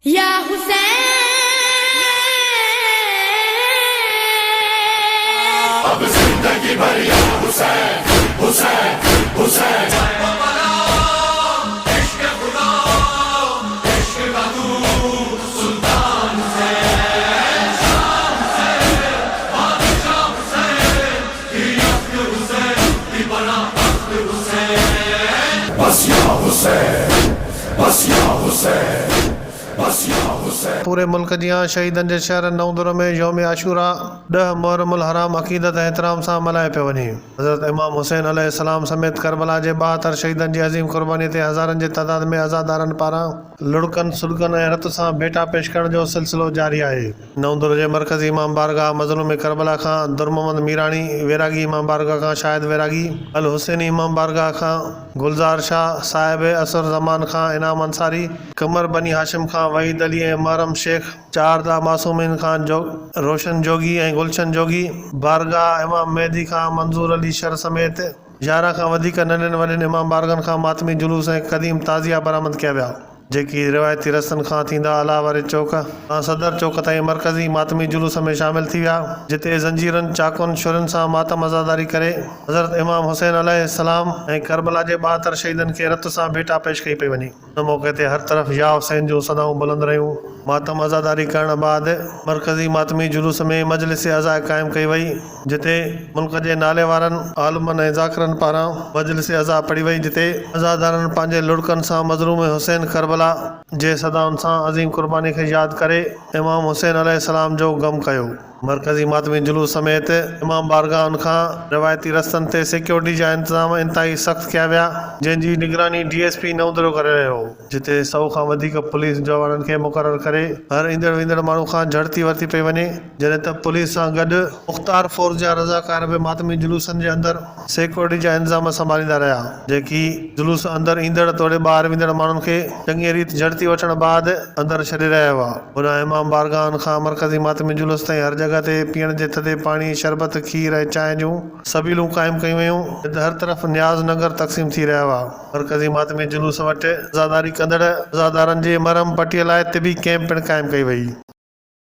या हुसैन अब जिंदगी भर या हुसैन हुसैन हुसैन बस या हुसैन बस या हुसैन बस या हुसैन। पूरे मुल्क जियां शहीदन के शहर नवदुर में योम आशूरा 10 मुहर्रमुल हराम अक़ीदत एहतराम से मल्हाए पियो वञे। हज़रत इमाम हुसैन अलैहिस्सलाम समेत करबला के 72 शहीदन की अज़ीम कुर्बानी ते हज़ारन की तादाद में आज़ादारन पारां लुड़कन सुड़कन ऐं रत से भेटा पेश करण जो सिलसिलो जारी है। नवदुर के मरकज़ी इमाम बारगाह मज़लूम करबला का दुरमोहम्मद मीरानी वैरागी इमाम बारगाह का शाहिद वैरागी अल हुसैनी इमाम बारगाह का गुलजार शाह साहिब असर जमान खां इनाम अंसारी कमर बनी हाशिम खां वहीद अली ऐं महरम शेख चारदा मासूमिन खां रोशन जोगी ऐं गुलशन जोगी बारगाह इमाम मेहदी खां मंजूर अली शर समेत 11 खां वधीक नंढनि वॾनि इमाम बारगन खां मातमी जुलूस ऐं क़दीम ताज़िया बरामद किया विया जेकी रिवायती रस्तनि खां थींदा अला वारे चौक खां सदर चौक ताईं मरकज़ी मातमी जुलूस में शामिल थी विया जिते ज़ंजीरनि चाकुनि छुरियुनि सां मातम अज़ादारी करे हज़रत इमाम हुसैन अलैहिस्सलाम ऐं करबला जे 72 शहीदनि खे रत सां भेटा पेश कई पई वञे। उन मौक़े ते हर तरफ़ या हुसैन जूं सदाऊं बुलंद रहियूं। मातम अज़ादारी करण बाद मरकज़ी मातमी जुलूस में मजलिस अज़ा क़ाइमु कई वई जिते मुल्क जे नाले वारनि आलमनि ऐं ज़ाकिरनि पारां मजलिस अज़ा पढ़ी वई जिते अज़ादारनि पंहिंजे लुड़कनि सां मज़लूम हुसैन करबला जे सदाउनि सां अज़ीम कुर्बानी खे यादि करे इमाम हुसैन अलैहिस्सलाम जो गम कयो। मरकज़ी मातमी जुलूस समेत इमाम बारगाहनि खां रिवायती रस्तनि ते सिक्योरिटी जा इंतज़ाम इंतहाई सख़्त कया विया जंहिंजी निगरानी DSP नवदुर करे रहियो जिते 100 खां वधीक पुलिस जवाननि खे मुक़ररु करे हर ईंदड़ वेंदड़ माण्हू खां झड़ती वरिती पई वञे जॾहिं त पुलिस सां गॾु मुख़्तार फ़ोर्स जा रज़ाकार बि मातमी जुलूसनि जे अंदरि सिक्योरिटी जा इंतज़ाम संभालींदा रहिया जेकी जुलूस अंदरि ईंदड़ तोड़े ॿाहिरि वेंदड़ माण्हुनि खे चङी रीति झड़ती वठण बाद अंदरि छॾे रहिया हुआ। हुन इमाम बारगाहनि खां मरकज़ी मातमी जुलूस ताईं हर जगह ते पीअण जे थधे पाणी शरबत खीर ऐं चांहि जूं सबीलूं क़ाइमु कयूं वयूं। हर तरफ़ न्याज़ नगर तक़सीम थी रहिया हुआ। मरकज़ी मातमी जुलूस वटि अज़ादारी कंदड़ अज़ादारनि जे मरहम पटीअ लाइ तिबी कैंप पिणु क़ाइमु कई वई।